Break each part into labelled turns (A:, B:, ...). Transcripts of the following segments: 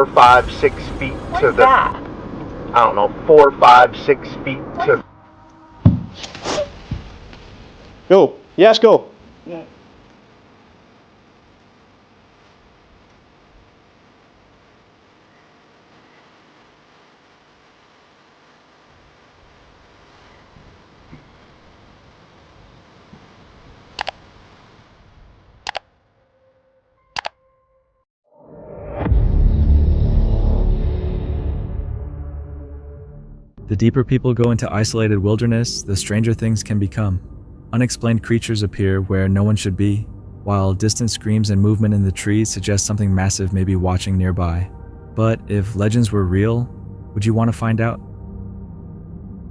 A: 4, 5, 6 feet to the...
B: that?
A: I don't know, 4, 5, 6 feet to...
C: Go. Yes, go.
B: Yeah.
D: The deeper people go into isolated wilderness, the stranger things can become. Unexplained creatures appear where no one should be, while distant screams and movement in the trees suggest something massive may be watching nearby. But if legends were real, would you want to find out?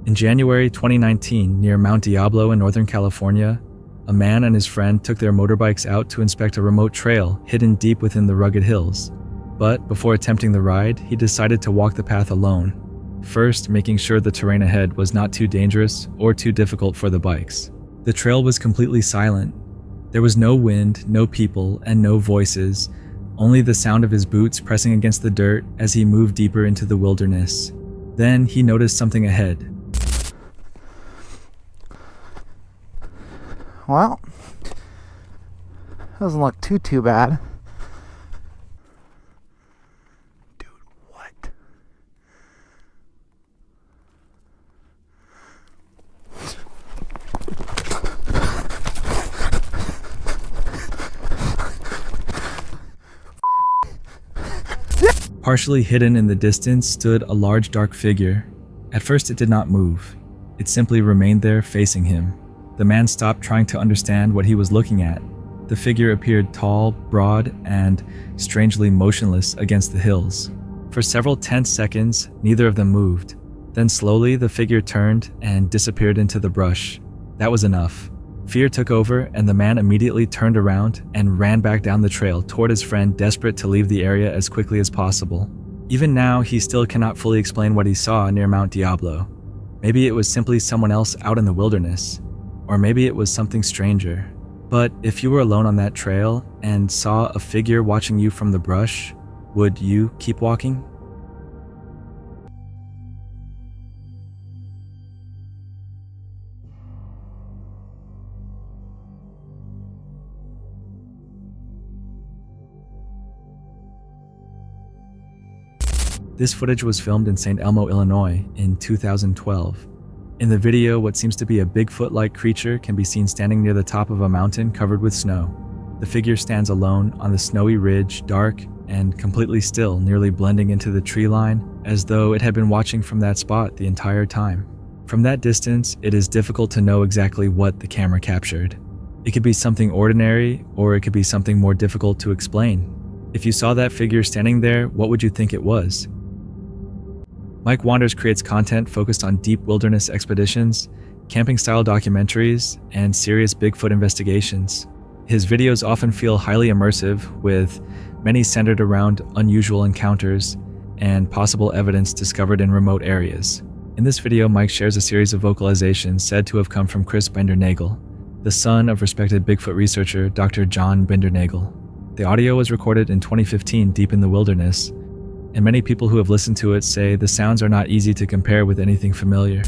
D: In January 2019, near Mount Diablo in Northern California, a man and his friend took their motorbikes out to inspect a remote trail hidden deep within the rugged hills. But before attempting the ride, he decided to walk the path alone, first making sure the terrain ahead was not too dangerous or too difficult for the bikes. The trail was completely silent. There was no wind, no people, and no voices, only the sound of his boots pressing against the dirt as he moved deeper into the wilderness. Then he noticed something ahead.
E: Well, doesn't look too bad. Dude, what?
D: Partially hidden in the distance stood a large dark figure. At first it did not move. It simply remained there facing him. The man stopped trying to understand what he was looking at. The figure appeared tall, broad, and strangely motionless against the hills. For several tense seconds, neither of them moved. Then slowly the figure turned and disappeared into the brush. That was enough. Fear took over, and the man immediately turned around and ran back down the trail toward his friend, desperate to leave the area as quickly as possible. Even now, he still cannot fully explain what he saw near Mount Diablo. Maybe it was simply someone else out in the wilderness, or maybe it was something stranger. But if you were alone on that trail and saw a figure watching you from the brush, would you keep walking? This footage was filmed in St. Elmo, Illinois in 2012. In the video, what seems to be a Bigfoot-like creature can be seen standing near the top of a mountain covered with snow. The figure stands alone on the snowy ridge, dark and completely still, nearly blending into the tree line, as though it had been watching from that spot the entire time. From that distance, it is difficult to know exactly what the camera captured. It could be something ordinary, or it could be something more difficult to explain. If you saw that figure standing there, what would you think it was? Mike Wanders creates content focused on deep wilderness expeditions, camping-style documentaries, and serious Bigfoot investigations. His videos often feel highly immersive, with many centered around unusual encounters and possible evidence discovered in remote areas. In this video, Mike shares a series of vocalizations said to have come from Chris Bindernagel, the son of respected Bigfoot researcher Dr. John Bindernagel. The audio was recorded in 2015 deep in the wilderness, and many people who have listened to it say the sounds are not easy to compare with anything familiar.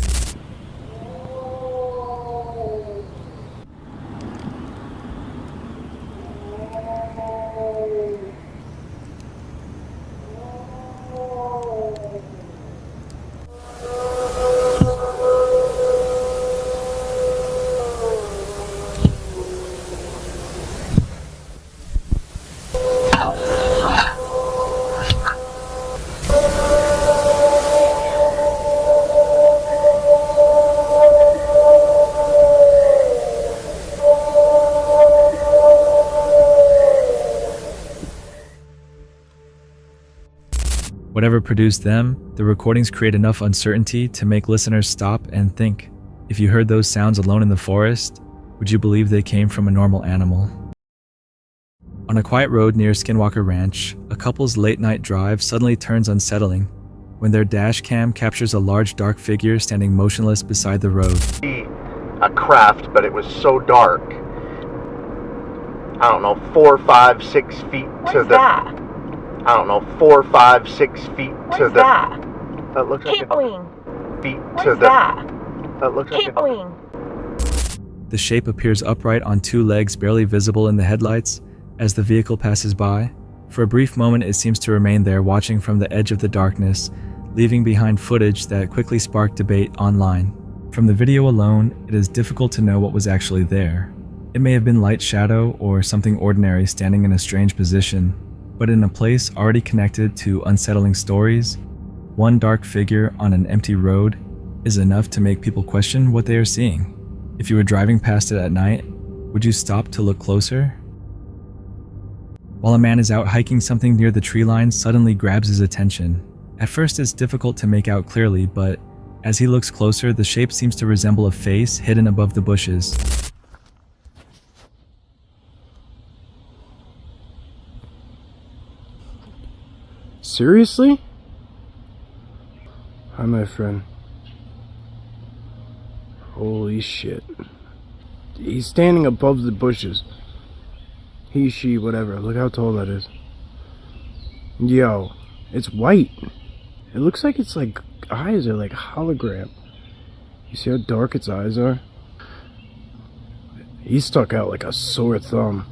D: Whatever produced them, the recordings create enough uncertainty to make listeners stop and think. If you heard those sounds alone in the forest, would you believe they came from a normal animal? On a quiet road near Skinwalker Ranch, a couple's late-night drive suddenly turns unsettling when their dash cam captures a large dark figure standing motionless beside the road.
A: A craft, but it was so dark. I don't know, 4, 5, 6 feet to the...
B: that?
A: I don't know, 4, 5, 6 feet
B: What
A: to
B: is
A: the.
B: that?
A: That looks like
B: Keep going.
A: feet
B: What
A: to
B: is
A: the.
B: that?
A: That looks like
B: Keep going.
D: The shape appears upright on two legs barely visible in the headlights as the vehicle passes by. For a brief moment, it seems to remain there, watching from the edge of the darkness, leaving behind footage that quickly sparked debate online. From the video alone, it is difficult to know what was actually there. It may have been light shadow or something ordinary standing in a strange position, but in a place already connected to unsettling stories, one dark figure on an empty road is enough to make people question what they are seeing. If you were driving past it at night, would you stop to look closer? While a man is out hiking, something near the tree line suddenly grabs his attention. At first it's difficult to make out clearly, but as he looks closer, the shape seems to resemble a face hidden above the bushes.
C: Seriously? Hi, my friend. Holy shit. He's standing above the bushes. He, she, whatever. Look how tall that is. Yo, it's white. It looks like its like eyes are like hologram. You see how dark its eyes are? He stuck out like a sore thumb.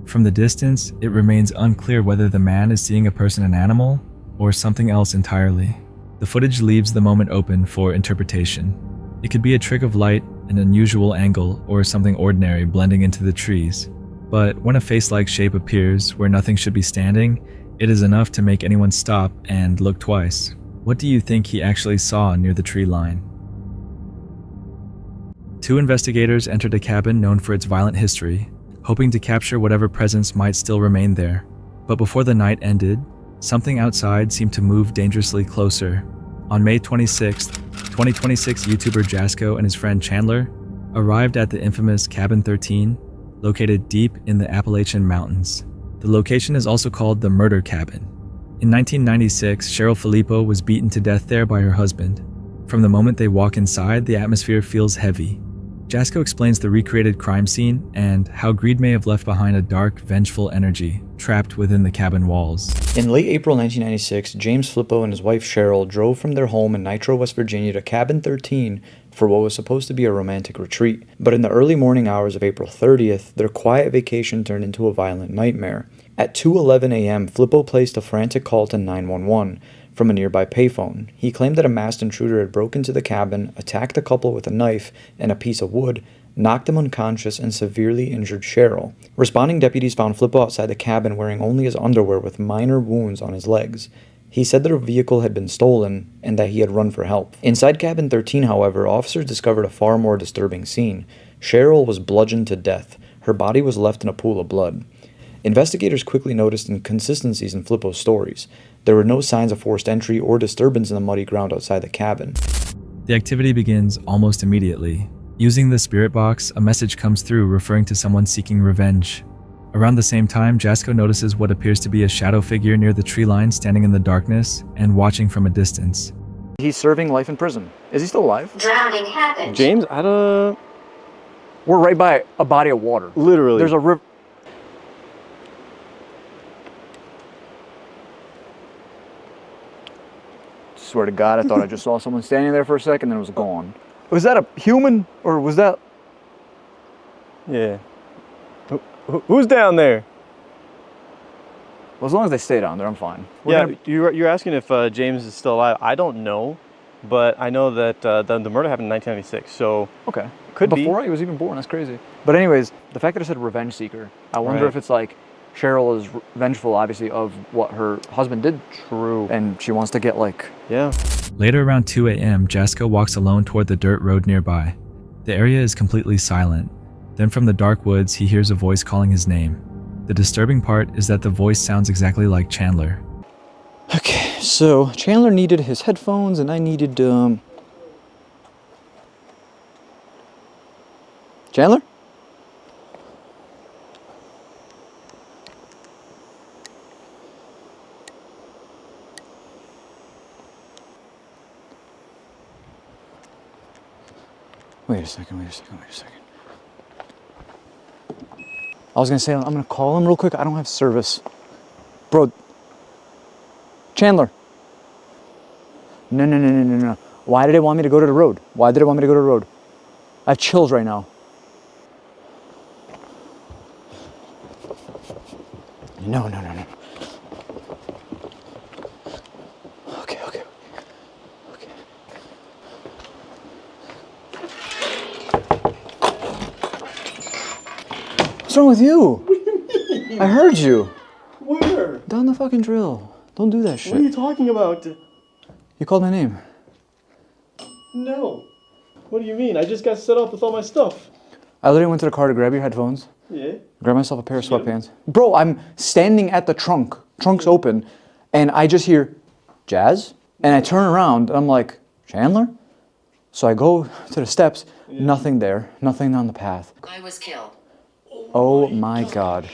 D: From the distance, it remains unclear whether the man is seeing a person, an animal, or something else entirely. The footage leaves the moment open for interpretation. It could be a trick of light, an unusual angle, or something ordinary blending into the trees. But when a face-like shape appears where nothing should be standing, it is enough to make anyone stop and look twice. What do you think he actually saw near the tree line? Two investigators entered a cabin known for its violent history, hoping to capture whatever presence might still remain there. But before the night ended, something outside seemed to move dangerously closer. On May 26th, 2026, YouTuber Jasko and his friend Chandler arrived at the infamous Cabin 13, located deep in the Appalachian Mountains. The location is also called the Murder Cabin. In 1996, Cheryl Filippo was beaten to death there by her husband. From the moment they walk inside, the atmosphere feels heavy. Jasko explains the recreated crime scene and how greed may have left behind a dark, vengeful energy trapped within the cabin walls.
F: In late April 1996, James Filippo and his wife Cheryl drove from their home in Nitro, West Virginia to Cabin 13 for what was supposed to be a romantic retreat. But in the early morning hours of April 30th, their quiet vacation turned into a violent nightmare. At 2:11 a.m., Filippo placed a frantic call to 911 from a nearby payphone. He claimed that a masked intruder had broken into the cabin, attacked the couple with a knife and a piece of wood, knocked them unconscious, and severely injured Cheryl. Responding deputies found Filippo outside the cabin wearing only his underwear with minor wounds on his legs. He said that a vehicle had been stolen and that he had run for help. Inside Cabin 13, however, officers discovered a far more disturbing scene. Cheryl was bludgeoned to death. Her body was left in a pool of blood. Investigators quickly noticed inconsistencies in Filippo's stories. There were no signs of forced entry or disturbance in the muddy ground outside the cabin.
D: The activity begins almost immediately. Using the spirit box, a message comes through referring to someone seeking revenge. Around the same time, Jasko notices what appears to be a shadow figure near the tree line standing in the darkness and watching from a distance.
F: He's serving life in prison. Is he still alive?
G: Drowning happened.
C: James, I don't...
F: We're right by a body of water.
C: Literally.
F: There's a river. Swear to God, I thought I just saw someone standing there for a second, then it was gone. Was that a human, or was that...
C: Yeah. Who's down there?
F: Well, as long as they stay down there, I'm fine.
C: You're asking if James is still alive. I don't know, but I know that the murder happened in 1996, so...
F: Okay.
C: Could be.
F: Before he was even born, that's crazy. But anyways, the fact that it said revenge seeker, I wonder if it's like Cheryl is vengeful, obviously, of what her husband did. True. And she wants to get like...
C: Yeah.
D: Later around 2 a.m., Jasko walks alone toward the dirt road nearby. The area is completely silent. Then from the dark woods, he hears a voice calling his name. The disturbing part is that the voice sounds exactly like Chandler.
F: Okay, so Chandler needed his headphones and I needed, Chandler? Wait a second. I was gonna say, I'm gonna call him real quick. I don't have service. Bro. Chandler. No. Why did they want me to go to the road? Why did they want me to go to the road? I have chills right now. No. Okay. What's wrong with you?
C: What do you mean?
F: I heard you.
C: Where?
F: Down the fucking drill. Don't do that shit.
C: What are you talking about?
F: You called my name.
C: No. What do you mean? I just got set up with all my stuff.
F: I literally went to the car to grab your headphones.
C: Yeah.
F: Grab myself a pair of sweatpants. Bro, I'm standing at the trunk. Trunk's open. And I just hear, Jazz? And I turn around and I'm like, Chandler? So I go to the steps. Yeah. Nothing there. Nothing on the path.
B: I was killed.
F: Oh my God.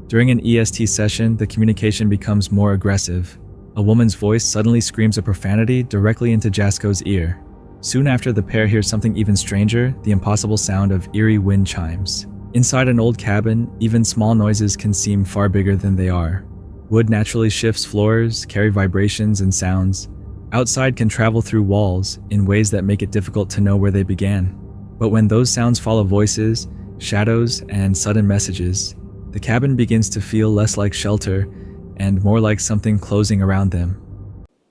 D: During an EST session, the communication becomes more aggressive. A woman's voice suddenly screams a profanity directly into Jasko's ear. Soon after, the pair hears something even stranger, the impossible sound of eerie wind chimes. Inside an old cabin, even small noises can seem far bigger than they are. Wood naturally shifts floors, carry vibrations and sounds. Outside can travel through walls in ways that make it difficult to know where they began. But when those sounds follow voices, shadows, and sudden messages, the cabin begins to feel less like shelter and more like something closing around them.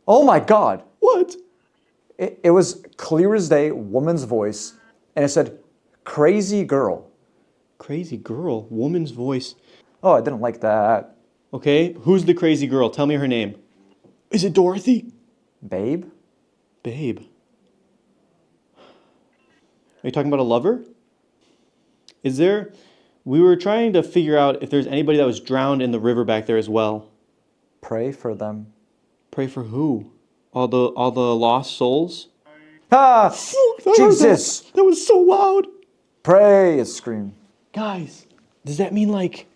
F: Oh my God.
C: What?
F: It was clear as day, woman's voice, and it said, crazy girl.
C: Crazy girl, woman's voice.
F: Oh, I didn't like that.
C: Okay, who's the crazy girl? Tell me her name. Is it Dorothy?
F: Babe?
C: Babe. Are you talking about a lover? We were trying to figure out if there's anybody that was drowned in the river back there as well.
F: Pray for them.
C: Pray for who? All the lost souls?
F: Ah! Jesus!
C: That was so loud!
F: Pray, it screamed.
C: Guys, does that mean like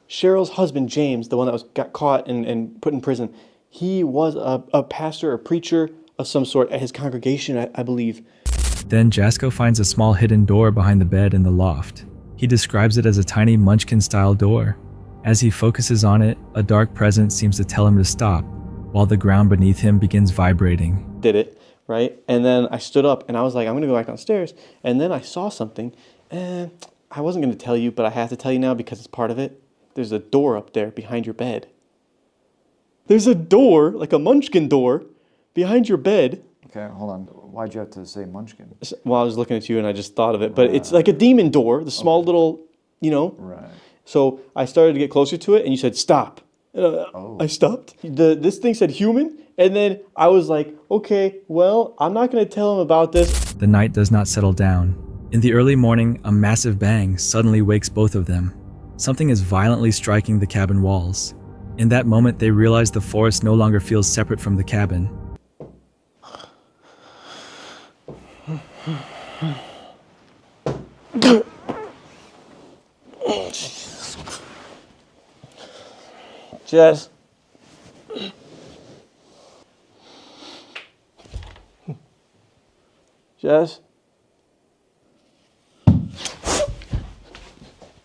C: Cheryl's husband, James, the one that got caught and put in prison, he was a pastor, a preacher of some sort at his congregation, I believe.
D: Then Jasko finds a small hidden door behind the bed in the loft. He describes it as a tiny Munchkin-style door. As he focuses on it, a dark presence seems to tell him to stop, while the ground beneath him begins vibrating.
C: Did it, right? And then I stood up and I was like, I'm gonna go back downstairs. And then I saw something, and I wasn't gonna tell you, but I have to tell you now because it's part of it. There's a door up there behind your bed. There's a door, like a Munchkin door, behind your bed.
F: Okay, hold on. Why'd you have to say Munchkin?
C: Well, I was looking at you and I just thought of it, but it's like a demon door, the small little,
F: Right.
C: So I started to get closer to it and you said, stop. I stopped. This thing said human, and then I was like, okay, well, I'm not going to tell him about this.
D: The night does not settle down. In the early morning, a massive bang suddenly wakes both of them. Something is violently striking the cabin walls. In that moment, they realize the forest no longer feels separate from the cabin.
C: Jess. Jess.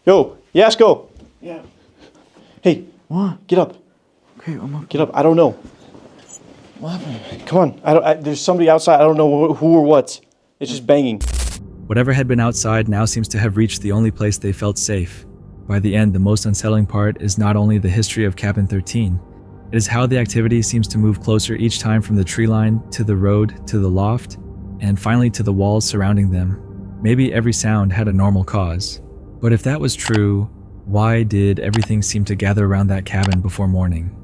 C: Yo, Yasko.
F: Yeah.
C: Hey.
F: What?
C: Get up.
F: Okay, I'm up.
C: Get up. I don't know.
F: What happened?
C: Come on. There's somebody outside. I don't know who or what. It's just banging.
D: Whatever had been outside now seems to have reached the only place they felt safe. By the end, the most unsettling part is not only the history of Cabin 13, it is how the activity seems to move closer each time from the tree line to the road to the loft, and finally to the walls surrounding them. Maybe every sound had a normal cause. But if that was true, why did everything seem to gather around that cabin before morning?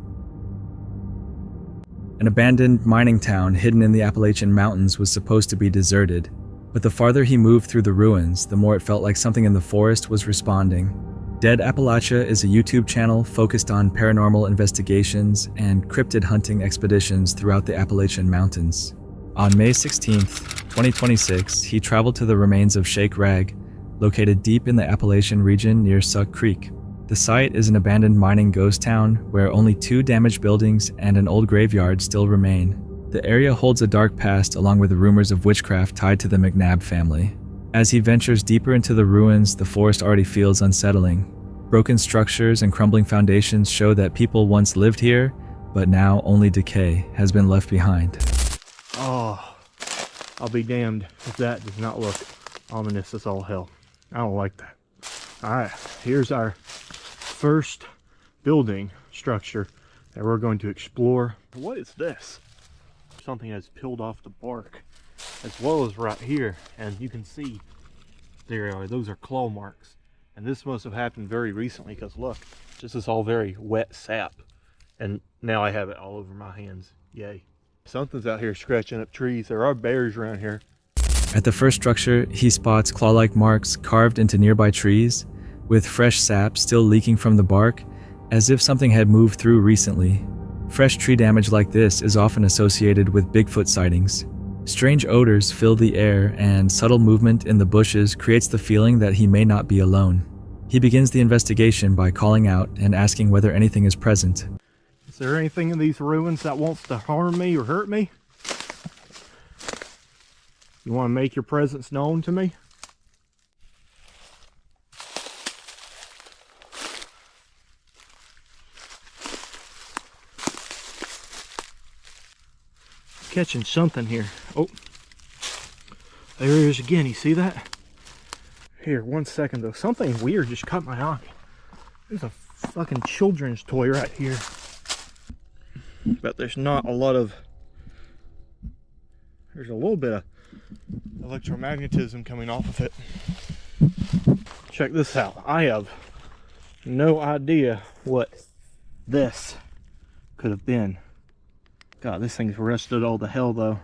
D: An abandoned mining town hidden in the Appalachian Mountains was supposed to be deserted, but the farther he moved through the ruins, the more it felt like something in the forest was responding. Dead Appalachia is a YouTube channel focused on paranormal investigations and cryptid hunting expeditions throughout the Appalachian Mountains. On May 16th, 2026, he traveled to the remains of Shake Rag, located deep in the Appalachian region near Suck Creek. The site is an abandoned mining ghost town where only 2 damaged buildings and an old graveyard still remain. The area holds a dark past along with the rumors of witchcraft tied to the McNabb family. As he ventures deeper into the ruins, the forest already feels unsettling. Broken structures and crumbling foundations show that people once lived here, but now only decay has been left behind.
C: Oh, I'll be damned if that does not look ominous as all hell. I don't like that. Alright, here's our first building structure that we're going to explore. What is this? Something has peeled off the bark, as well as right here, and you can see those are claw marks. And this must have happened very recently, because look, this is all very wet sap, and now I have it all over my hands. Yay. Something's out here scratching up trees. There are bears around here.
D: At the first structure, he spots claw-like marks carved into nearby trees, with fresh sap still leaking from the bark, as if something had moved through recently. Fresh tree damage like this is often associated with Bigfoot sightings. Strange odors fill the air, and subtle movement in the bushes creates the feeling that he may not be alone. He begins the investigation by calling out and asking whether anything is present.
C: Is there anything in these ruins that wants to harm me or hurt me? You want to make your presence known to me? Catching something here. Oh, there he is again. You see that? Here, 1 second though. Something weird just caught my eye. There's a fucking children's toy right here. But there's not a lot of... There's a little bit of electromagnetism coming off of it. Check this out. I have no idea what this could have been. God, this thing's rusted all to hell though.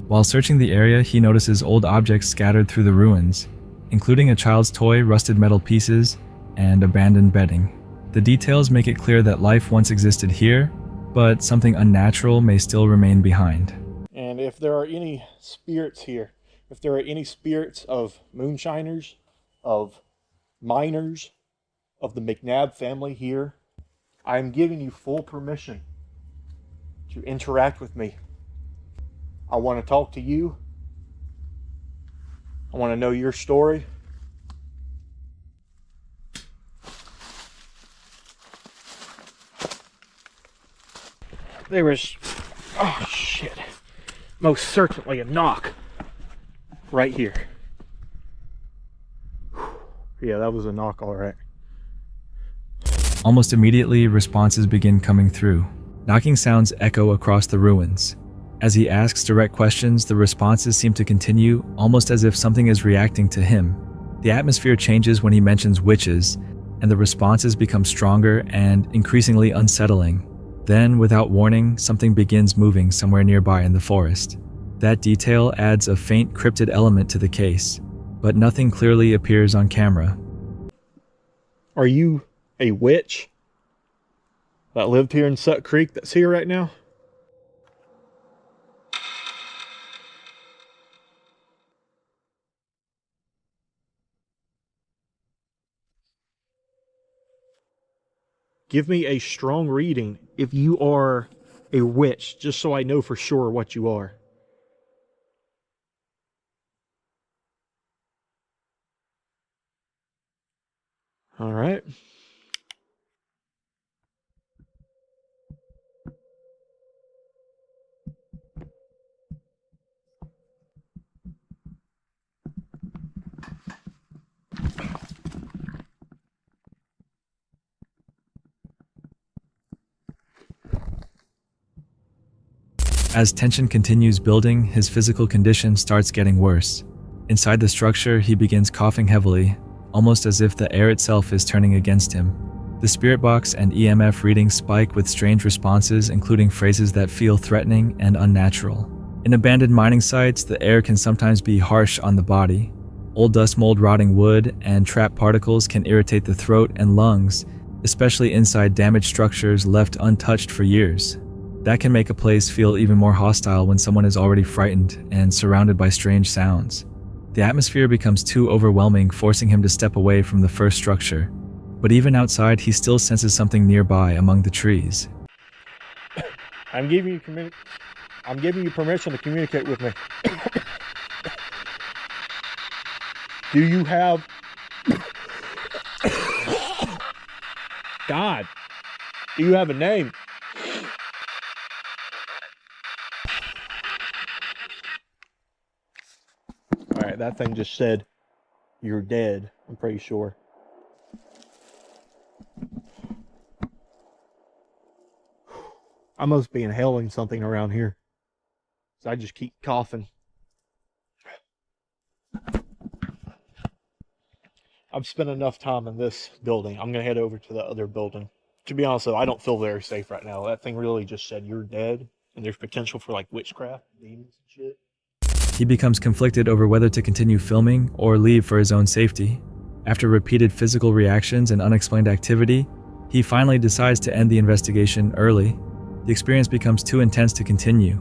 D: While searching the area, he notices old objects scattered through the ruins, including a child's toy, rusted metal pieces, and abandoned bedding. The details make it clear that life once existed here, but something unnatural may still remain behind.
C: And if there are any spirits here, if there are any spirits of moonshiners, of miners, of the McNabb family here, I am giving you full permission to interact with me. I want to talk to you. I want to know your story. There was, oh shit, most certainly a knock right here. Yeah, that was a knock, all right.
D: Almost immediately, responses begin coming through. Knocking sounds echo across the ruins. As he asks direct questions, the responses seem to continue, almost as if something is reacting to him. The atmosphere changes when he mentions witches, and the responses become stronger and increasingly unsettling. Then, without warning, something begins moving somewhere nearby in the forest. That detail adds a faint cryptid element to the case, but nothing clearly appears on camera.
C: Are you a witch that lived here in Sut Creek that's here right now? Give me a strong reading if you are a witch, just so I know for sure what you are. All right.
D: As tension continues building, his physical condition starts getting worse. Inside the structure, he begins coughing heavily, almost as if the air itself is turning against him. The spirit box and EMF readings spike with strange responses, including phrases that feel threatening and unnatural. In abandoned mining sites, the air can sometimes be harsh on the body. Old dust mold, rotting wood, and trapped particles can irritate the throat and lungs, especially inside damaged structures left untouched for years. That can make a place feel even more hostile when someone is already frightened and surrounded by strange sounds. The atmosphere becomes too overwhelming, forcing him to step away from the first structure. But even outside, he still senses something nearby among the trees.
C: I'm giving you permission to communicate with me. Do you have
B: God, do you have a name? All right, that thing just said, "You're dead." I'm pretty sure. I must be inhaling something around here. So I just keep coughing. I've spent enough time in this building. I'm going to head over to the other building. To be honest, though, I don't feel very safe right now. That thing really just said, "You're dead." And there's potential for like witchcraft, demons and shit.
D: He becomes conflicted over whether to continue filming or leave for his own safety. After repeated physical reactions and unexplained activity, he finally decides to end the investigation early. The experience becomes too intense to continue,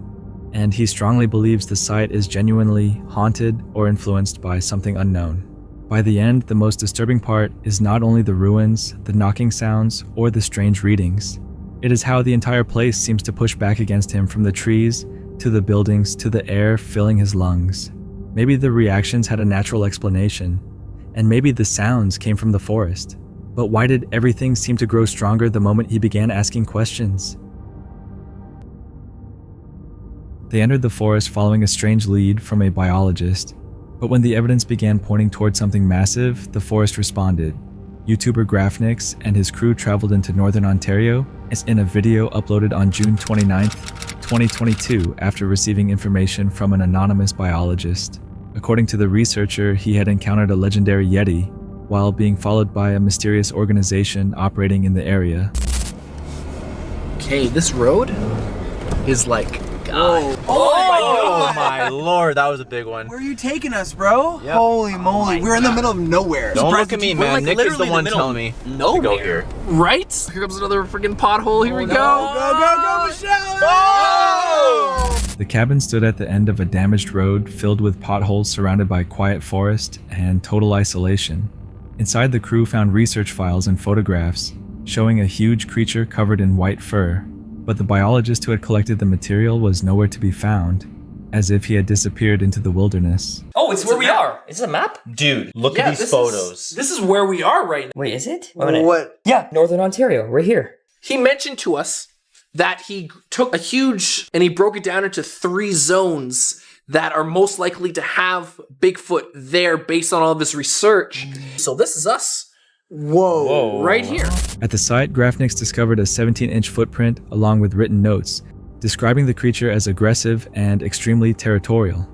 D: and he strongly believes the site is genuinely haunted or influenced by something unknown. By the end, the most disturbing part is not only the ruins, the knocking sounds, or the strange readings. It is how the entire place seems to push back against him, from the trees, to the buildings, to the air filling his lungs. Maybe the reactions had a natural explanation, and maybe the sounds came from the forest. But why did everything seem to grow stronger the moment he began asking questions? They entered the forest following a strange lead from a biologist, but when the evidence began pointing towards something massive, the forest responded. YouTuber Graphnix and his crew traveled into northern Ontario, as in a video uploaded on June 29, 2022, after receiving information from an anonymous biologist. According to the researcher, he had encountered a legendary Yeti while being followed by a mysterious organization operating in the area.
G: Okay, this road is like... God.
H: Oh my lord, that was a big one.
I: Where are you taking us, bro?
H: Yep.
I: Holy moly, we're in the middle of nowhere.
H: Don't look at me, man.
G: like
H: Nick is the
G: literally in
H: one
G: the middle
H: telling me
G: nowhere.
H: to go here.
G: Right? Here comes another freaking pothole. Here we go.
I: Go, Michelle!
G: Oh!
D: The cabin stood at the end of a damaged road filled with potholes, surrounded by quiet forest and total isolation. Inside, the crew found research files and photographs showing a huge creature covered in white fur, but the biologist who had collected the material was nowhere to be found, as if he had disappeared into the wilderness.
J: Oh, it's where we are. Is it a map?
H: Dude, look at these photos.
G: This is where we are right now.
J: Wait, is it?
I: What?
J: Yeah, Northern Ontario, right here.
G: He mentioned to us that he took a huge, and he broke it down into 3 zones that are most likely to have Bigfoot there based on all of his research. So this is us.
I: Whoa.
G: Right here.
D: At the site, Graphnix discovered a 17-inch footprint along with written notes, describing the creature as aggressive and extremely territorial.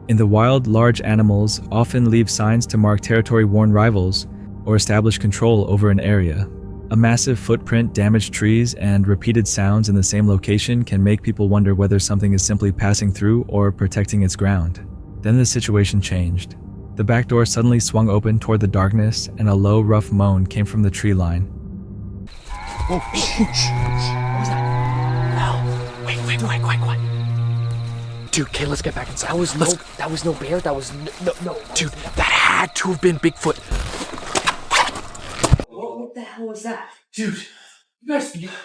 D: In the wild, large animals often leave signs to mark territory-worn rivals or establish control over an area. A massive footprint, damaged trees, and repeated sounds in the same location can make people wonder whether something is simply passing through or protecting its ground. Then the situation changed. The back door suddenly swung open toward the darkness, and a low, rough moan came from the tree line.
G: Oh, shh. What was that? No. Wait. Dude, okay, let's get back inside.
J: That was no bear. That was no.
G: Dude, that had to have been Bigfoot.
J: What the hell was that?
G: Dude,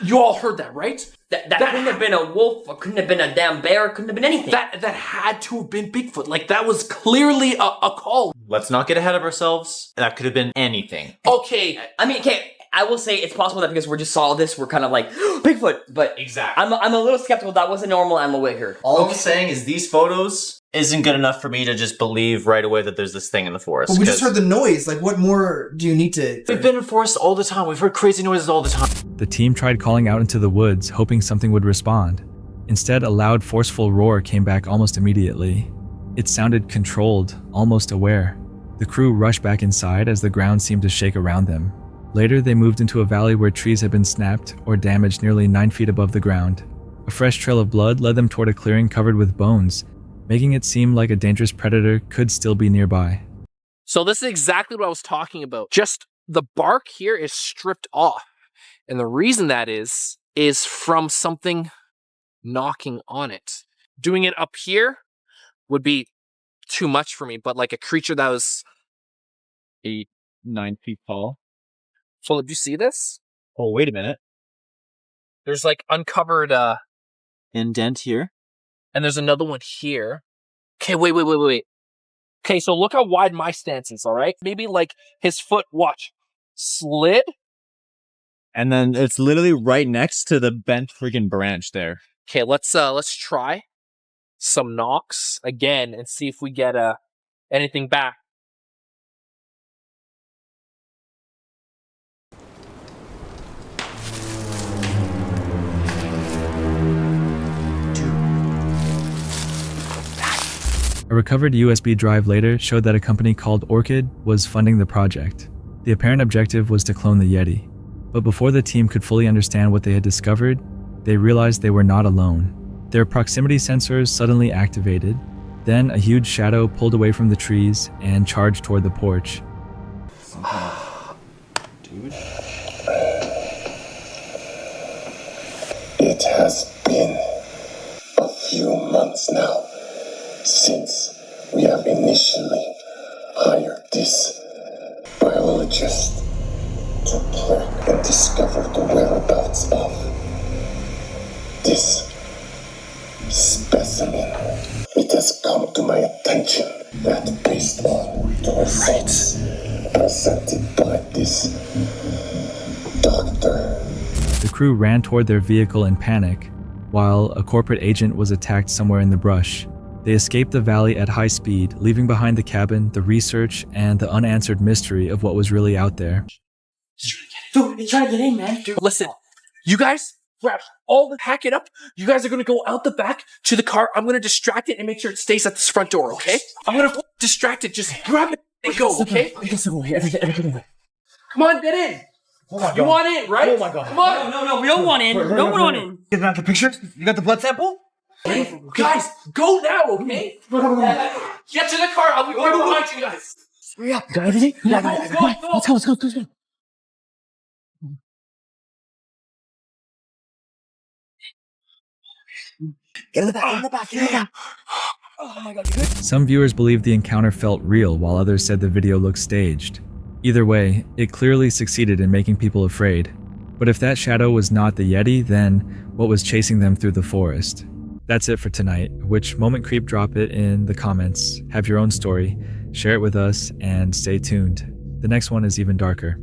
G: you all heard that, right?
J: That couldn't have been a wolf, or couldn't have been a damn bear, couldn't have been anything.
G: That had to have been Bigfoot. Like, that was clearly a call.
H: Let's not get ahead of ourselves. That could have been anything.
G: Okay.
J: I mean, okay, I will say it's possible that because we just saw this, we're kind of like, Bigfoot, but
H: Exactly.
J: I'm a little skeptical that was a normal animal way here.
H: All I'm saying is these photos isn't good enough for me to just believe right away that there's this thing in the forest.
I: But we just heard the noise. Like, what more do you need to...
H: We've been in forests all the time. We've heard crazy noises all the time.
D: The team tried calling out into the woods, hoping something would respond. Instead, a loud, forceful roar came back almost immediately. It sounded controlled, almost aware. The crew rushed back inside as the ground seemed to shake around them. Later, they moved into a valley where trees had been snapped or damaged nearly 9 feet above the ground. A fresh trail of blood led them toward a clearing covered with bones, making it seem like a dangerous predator could still be nearby.
G: So this is exactly what I was talking about. Just the bark here is stripped off. And the reason that is from something knocking on it. Doing it up here would be too much for me, but like a creature that was
B: 8, 9 feet tall.
G: Philip, do you see this?
H: Oh, wait a minute.
G: There's like uncovered
H: Indent here.
G: and there's another one here. Okay, wait. Okay, so look how wide my stance is, all right? Maybe like his foot, watch, slid
K: And then it's literally right next to the bent freaking branch there.
G: Okay, let's try some knocks again and see if we get anything back.
D: A recovered USB drive later showed that a company called Orchid was funding the project. The apparent objective was to clone the Yeti. But before the team could fully understand what they had discovered, they realized they were not alone. Their proximity sensors suddenly activated. Then a huge shadow pulled away from the trees and charged toward the porch.
L: Dude. It has been a few months now since we have initially hired this biologist to track and discover the whereabouts of this specimen. It has come to my attention that based on the results presented by this doctor.
D: The crew ran toward their vehicle in panic, while a corporate agent was attacked somewhere in the brush. They escaped the valley at high speed, leaving behind the cabin, the research, and the unanswered mystery of what was really out there.
J: Dude, he's trying to get in, man.
G: Dude, listen, you guys pack it up. You guys are gonna go out the back to the car. I'm gonna distract it and make sure it stays at this front door, okay? I'm gonna distract it. Just grab it and go, okay? Come on, get in. Oh you want in, right?
J: Oh my god.
G: Come on.
J: No, we don't want in. No one want in.
I: You got the picture? You got the blood sample?
G: Guys, go now, okay? Get to the car. I'll be right behind you guys.
J: Hurry up. Got everything?
G: Yeah,
J: go. Let's go.
I: Get in the back.
J: Oh my god, you good?
D: Some viewers believed the encounter felt real, while others said the video looked staged. Either way, it clearly succeeded in making people afraid. But if that shadow was not the Yeti, then what was chasing them through the forest? That's it for tonight. Which moment creep? Drop it in the comments. Have your own story, share it with us, and stay tuned. The next one is even darker.